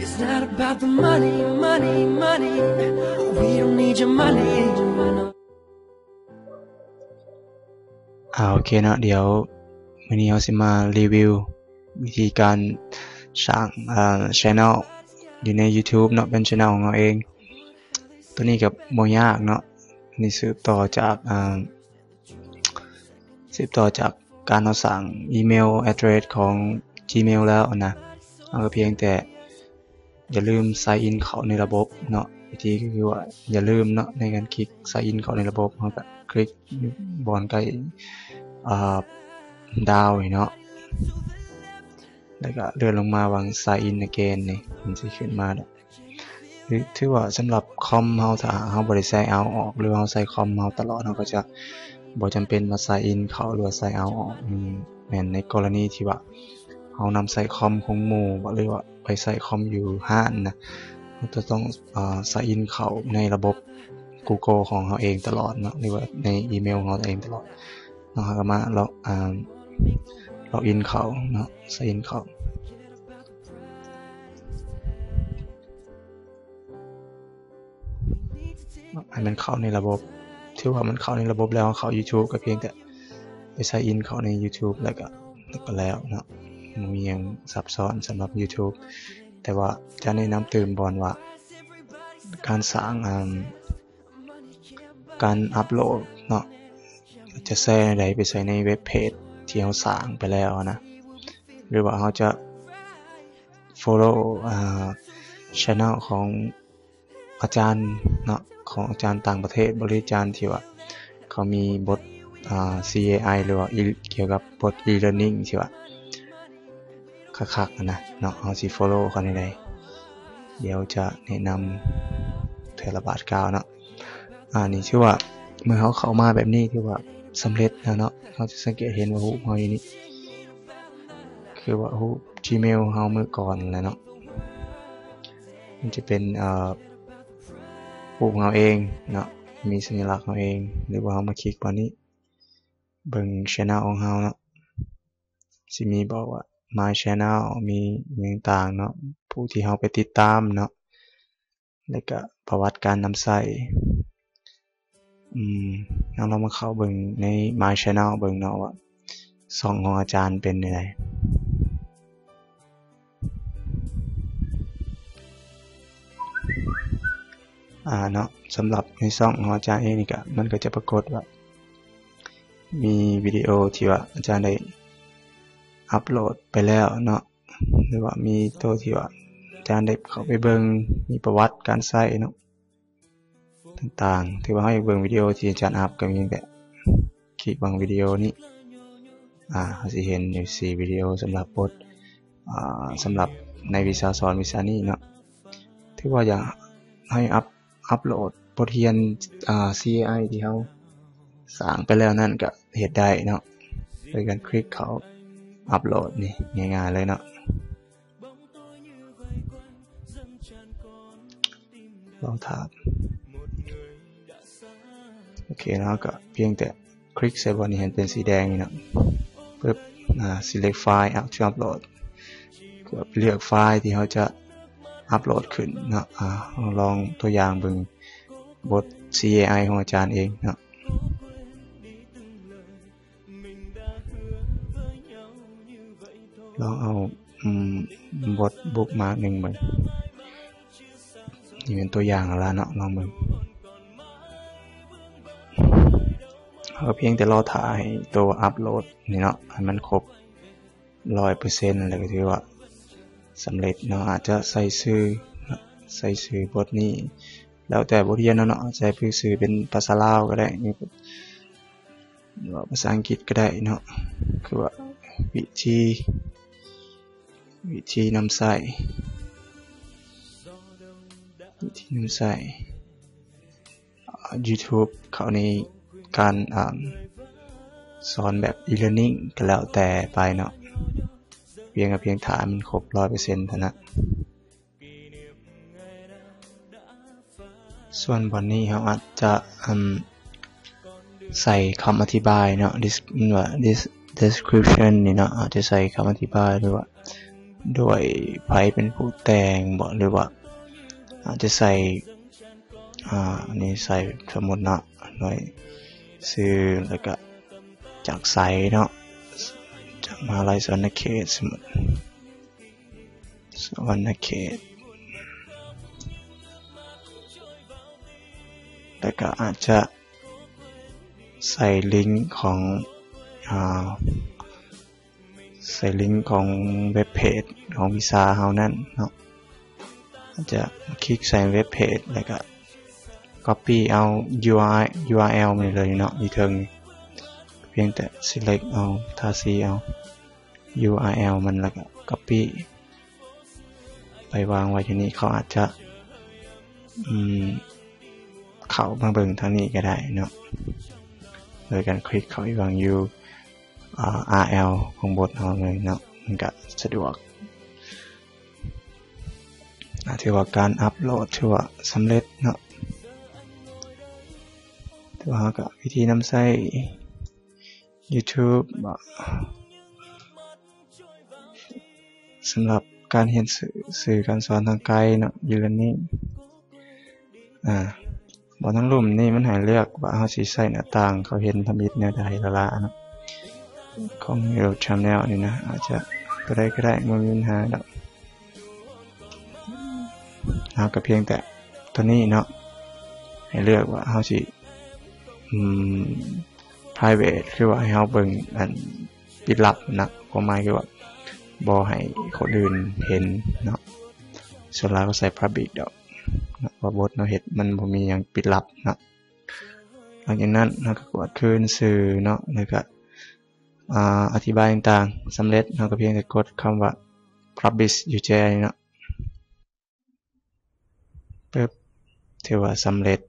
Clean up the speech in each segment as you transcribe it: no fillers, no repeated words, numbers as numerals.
It's not about the money, money, money. We don't need your money. โอเคเนาะเดี๋ยววันนี้เราจะมารีวิววิธีการสร้างchannel อยู่ใน YouTube เนาะเป็น channel ของเราเองตัวนี้กับบ่ยากเนาะนี่สืบต่อจากการเราสั่งอีเมล address ของ Gmail แล้วนะเราก็เพียงแต่อย่าลืม sign in เข้าในระบบเนาะวิธีก็คือว่าอย่าลืมเนาะในการคลิก sign in เข้าในระบบเราก็คลิกบนใกล้ดาวเนาะแล้วก็เลื่อนลงมาวาง sign in again นี่มันจะขึ้นมาถือว่าสำหรับคอมเฮาถ้าเฮาบ่ได้ใส่เอาออกหรือเฮาใส่คอมเฮาตลอดเฮาก็จะบ่จำเป็นมา sign in เข้าหรือว่า sign out ออกแม่นในกรณีที่ว่าเฮานำใส่คอมของหมู่หรือว่าไปใส่คอมอยู่ห้างนะเราจะต้องsign in เข้าในระบบ Google ของเฮาเองตลอดเนาะหรือว่าในอีเมลของเราเองตลอดเนาะก็มาล็อกอินเข้าเนาะ sign in เข้าให้มันเข้าในระบบถือว่ามันเข้าในระบบแล้วเข้า YouTube ก็เพียงแต่ไป sign in เข้าใน YouTube แล้วก็แล้วเนาะมีอย่างซับซ้อนสำหรับ YouTube แต่ว่าจะแนะนำเติมบอนว่าการสร้างการอัปโหลดเนาะจะแชร์ใดไปใส่ในเว็บเพจที่เราสร้างไปแล้วนะหรือว่าเราจะ follow channel ของอาจารย์เนาะของอาจารย์ต่างประเทศบริจารณ์ที่ว่าเขามีบทCAI หรือว่าเกี่ยวกับบท e-learning ที่ว่าคักๆนะเนาะเอาสิ follow เขาได้เดี๋ยวจะแนะนำเทระบาทกาวเนาะนี่ชื่อว่าเมื่อเขาเข้ามาแบบนี้ที่ว่าสำเร็จแล้วเนาะเขาจะสังเกตเห็นว่ารูปเขาอยู่นี่คือว่ารูป Gmail เฮาเมื่อก่อนแล้วเนาะมันจะเป็นรูปเราเองเนาะมีสัญลักษณ์เราเองหรือว่าเรามาคลิกบนนี้เบิ่ง channel ของเราเนาะสิมีบอกว่า my channel มีอย่างต่างเนาะผู้ที่เราไปติดตามเนาะแล้วก็ประวัติการนำใส่เรามาเข้าเบิ่งใน my channel เบิ่งเนาะว่าช่องของอาจารย์เป็นยังไงเนาะสำหรับในช่องของอาจารย์เองนี่ก็มันก็จะปรากฏว่ามีวิดีโอที่ว่าอาจารย์ได้อัปโหลดไปแล้วเนาะหรือว่ามีตัวที่ว่าอาจารย์ได้เข้าไปเบิ่งมีประวัติการใช้เนาะต่างๆที่ว่าให้เบิ่งวิดีโอที่อาจารย์อัพก็มีแบบคลิกบางวิดีโอนี้สิเห็นอยู่4วิดีโอสำหรับบทสำหรับในวิชาสอนวิชานี้เนาะที่ว่าอยากให้อัปโหลดบทเรียนCAI ที่เขาสร้างไปแล้วนั่นก็เฮ็ดได้เนาะโดยการคลิกเข้าอัปโหลดนี่ง่ายๆเลยเนาะลองถามโอเคแล้วก็เพียงแต่คลิกใส่บนนี้เห็นเป็นสีแดงนี่เนาะปึ๊บselect file to upload ก็เลือกไฟล์ที่เขาจะอัปโหลดขึ้นเนาะลองตัวอย่างเบิ่งบท CAI ของอาจารย์เองเนาะลองเอาบทบุ๊กมาร์ค1เบิ่งนี่เป็นตัวอย่างแล้วเนาะลองเบิ่งเพียงแต่รอถ่ายตัวอัปโหลดนี่เนาะให้มันครบ 100% เลยก็ถือว่าสำเร็จเนาะอาจจะใส่ชื่อบทนี้แล้วแต่บทเรียนเนาะใส่ชื่อเป็นภาษาลาวก็ได้หรือว่าภาษาอังกฤษก็ได้เนาะคือว่าวิธีนำใส่ YouTube เขาในการสอนแบบ e-learning ก็แล้วแต่ไปเนาะเพียงถามมันครบ 100% เท่านั้นส่วนบนนี้เราอาจจะใส่คำอธิบายเนาะdescription นี่เนาะอาจจะใส่คำอธิบายหรือว่า ด้วยไผเป็นผู้แต่งบ่หรือว่าอาจจะใส่อันนี้ใส่สมมุติเนาะหน่วยชื่อแล้วก็จากไสเนาะจากมหาลัยสวรรณเขตสมุทรสวรรณเขตแล้วก็อาจจะใส่ลิงก์ของเว็บเพจของวีซ่าเฮานั่นเนาะอาจจะคลิกใส่เว็บเพจแล้วก็ copy เอา URL มาเลยเนาะอยู่เทิงเพียงแต่ select เอาทาสีเอา URL มันแล้วก็ copy ไปวางไว้ที่นี่เขาอาจจะเข้ามาเบิ่งทางนี้ก็ได้เนาะโดยการคลิกเข้าไปวาง URL ของบทเฮาเลยเนาะมันก็สะดวกถือว่าการอัปโหลดถือว่าสำเร็จเนาะแต่ว่าก็วิธีนำใช้ YouTube สำหรับการเรียนสื่อการสอนทางไกลเนาะ e-learning บ่ทั้งรุ่มนี่มันให้เลือกว่าเฮาสิใช้หน้าต่างเขาเห็นทำอิฐแนวใดละเนาะของ YouTube Channel นี่นะอาจจะตัวใดก็ได้บ่มีปัญหาดอกก็เพียงแต่ตัวนี้เนาะให้เลือกว่าเฮาสิprivate คือว่าให้เฮาเบิ่งอันปิดลับนะความหมายคือว่าบ่ให้คนอื่นเห็นเนาะส่วนหลายก็ใส่ public ดอกว่าบทเนาะเฮ็ดมันบ่มีหยังปิดลับเนาะหลังจากนั้นเฮาก็กดคืนสื่อเนาะแล้วก็อธิบายต่างๆสำเร็จเฮาก็เพียงแต่กดคำว่า publish อยู่แจเนาะปึ๊บถือว่าสำเร็จ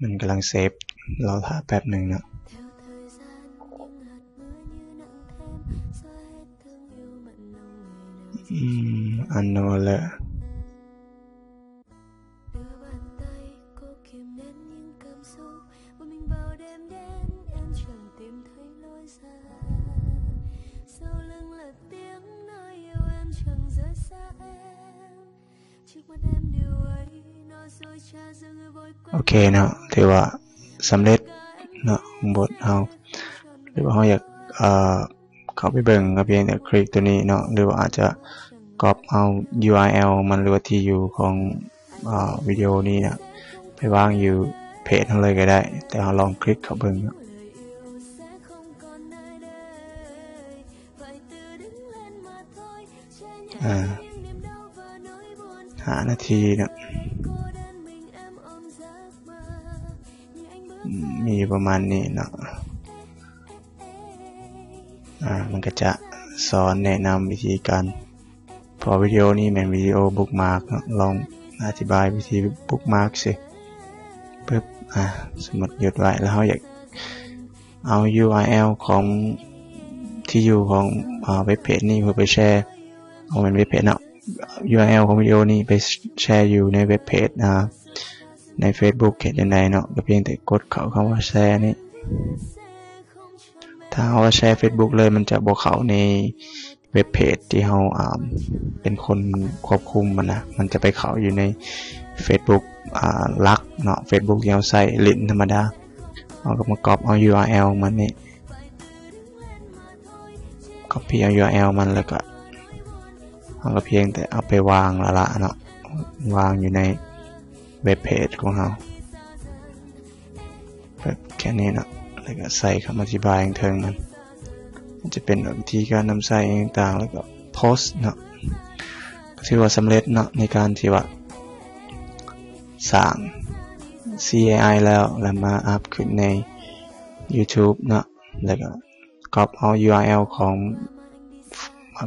มันกำลังเซฟรอท่าแป๊บหนึ่งเนาะอันโนเลยโอเคเนาะถือว่าสำเร็จเนาะบทเฮาหรือว่าเฮาอยากเข้าไปเบิ่งก็เพียงแต่คลิกตัวนี้เนาะหรือว่าอาจจะก๊อปเอา URL มันหรือว่าที่อยู่ของวิดีโอนี้นะไปวางอยู่เพจเฮาเลยก็ได้แต่เฮาลองคลิกเข้าเบิ่งเนาะ5 นาทีเนาะมีประมาณนี้เนาะมันก็จะสอนแนะนำวิธีการพอวิดีโอนี้แม่นวิดีโอบุ๊กมาร์กเนาะลองอธิบายวิธีบุ๊กมาร์กสิปึ๊บสมมุติหยุดไว้แล้วเฮาอยากเอา URL ของที่อยู่ของเว็บเพจนี้เพื่อไปแชร์เอาเป็นเว็บเพจเนาะ URL ของวิดีโอนี้ไปแชร์อยู่ในเว็บเพจใน Facebook เฮ็ดจังได๋เนาะก็เพียงแต่กดเข้าคำว่าแชร์นี่ถ้าเฮาแชร์ Facebook เลยมันจะบ่เข้าในเว็บเพจที่เฮาเป็นคนควบคุมมันจะไปเข้าอยู่ใน Facebook หลักเนาะ Facebook ที่เฮาใช้เล่นธรรมดาเฮาก็มาก๊อปเอา URL มันนี่ copy เอา URL มันแล้วก็เฮาก็เพียงแต่เอาไปวางละเนาะวางอยู่ในเว็บเพจของเราแบบแค่นี้เนาะแล้วก็ใส่คำอธิบายเทิงมันจะเป็นวิธีการนำใส่ต่างๆแล้วก็โพสต์เนาะก็ถือว่าสำเร็จเนาะในการที่ว่าสร้าง CAI แล้วมาอัพขึ้นใน YouTube เนาะแล้วก็ก๊อปเอา URL ของ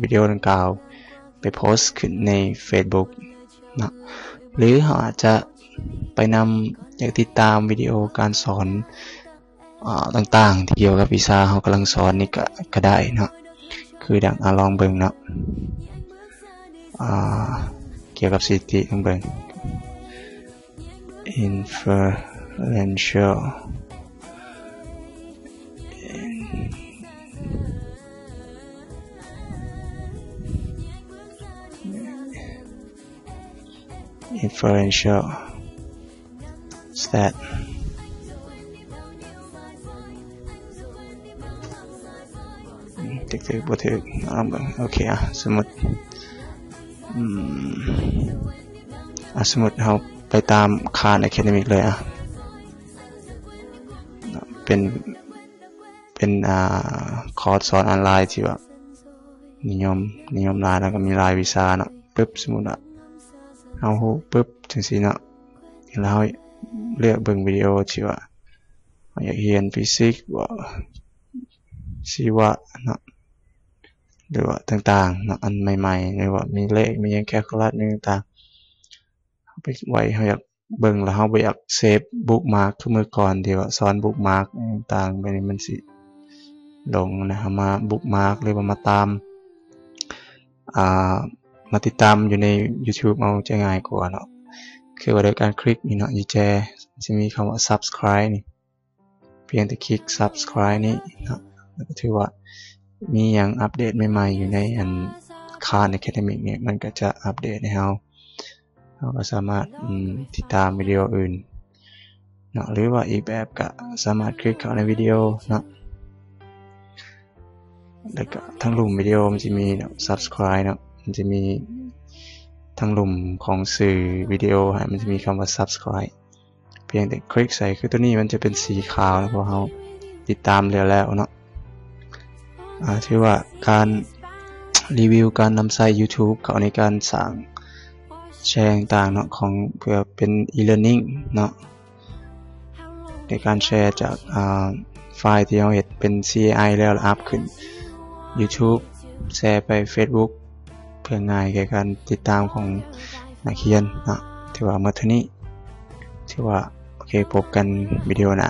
วิดีโอดังกล่าวไปโพสต์ขึ้นใน Facebook เนาะหรือเราอาจจะไปนำอยากติดตามวิดีโอการสอนต่างๆที่เกี่ยวกับวีซ่าเรากำลังสอนนี่ก็ได้เนาะคือดังลองเบิ่งเนาะเกี่ยวกับสถิติลองเบิ่ง inferential inferential stat ถึกบ่ถึกโอเคสมมุติสมมุติเราไปตามคาน academic เลยเป็นคอร์สสอนออนไลน์ที่ว่านิยมหลายแล้วก็มีรายวิชาเนาะปึ๊บสมมุติเฮาฮู้ปึ๊บจังซี่เนาะแล้วเลือกเบิ่งวิดีโอที่ว่าอยากเรียนฟิสิกส์ว่าชีวะเนาะหรือว่าต่างๆเนาะอันใหม่ๆหรือว่ามีเลขมีหยังแคลคูลัสต่างๆเฮาไปไว้เฮาอยากเบิ่งแล้วเฮาบ่อยากเซฟบุ๊กมาร์คคือเมื่อก่อนที่ว่าสอนบุ๊กมาร์คต่างๆแบบนี้มันสิลงนะเฮามาบุ๊กมาร์คหรือว่ามาตามมาติดตามอยู่ใน YouTube เอาจะง่ายกว่าเนาะคือว่าโดยการคลิกนี่เนาะอยู่แจสิมีคำว่า subscribe นี่เพียงแต่คลิก subscribe นี่เนาะก็ถือว่ามีหยังอัปเดตใหม่ๆอยู่ในอันKhan Academic เนี่ยมันก็จะอัปเดตให้เราก็สามารถติดตามวิดีโออื่นเนาะหรือว่าอีกแบบก็สามารถคลิกเข้าในวิดีโอเนาะแล้วก็ทั้งหลุมวิดีโอมันจะมีเนาะ subscribe เนาะมันจะมีทั้งหลุมของสื่อวิดีโอมันจะมีคำว่า subscribe เพียงแต่คลิกใส่คือตัวนี้มันจะเป็นสีขาวนะเพราะเราติดตามแล้วเนาะถือว่าการรีวิวการนำใส่ YouTube เข้าในการสร้างแชร์ต่างๆเนาะของเพื่อเป็น e-learning เนาะในการแชร์จากไฟล์ที่เราเฮ็ดเป็น CAI แล้วอัพขึ้น YouTube แชร์ไป Facebook เพื่อง่ายแก่การติดตามของนักเรียนเนาะถือว่าเมื่อเท่านี้ถือว่าโอเคพบกันวิดีโอหน้า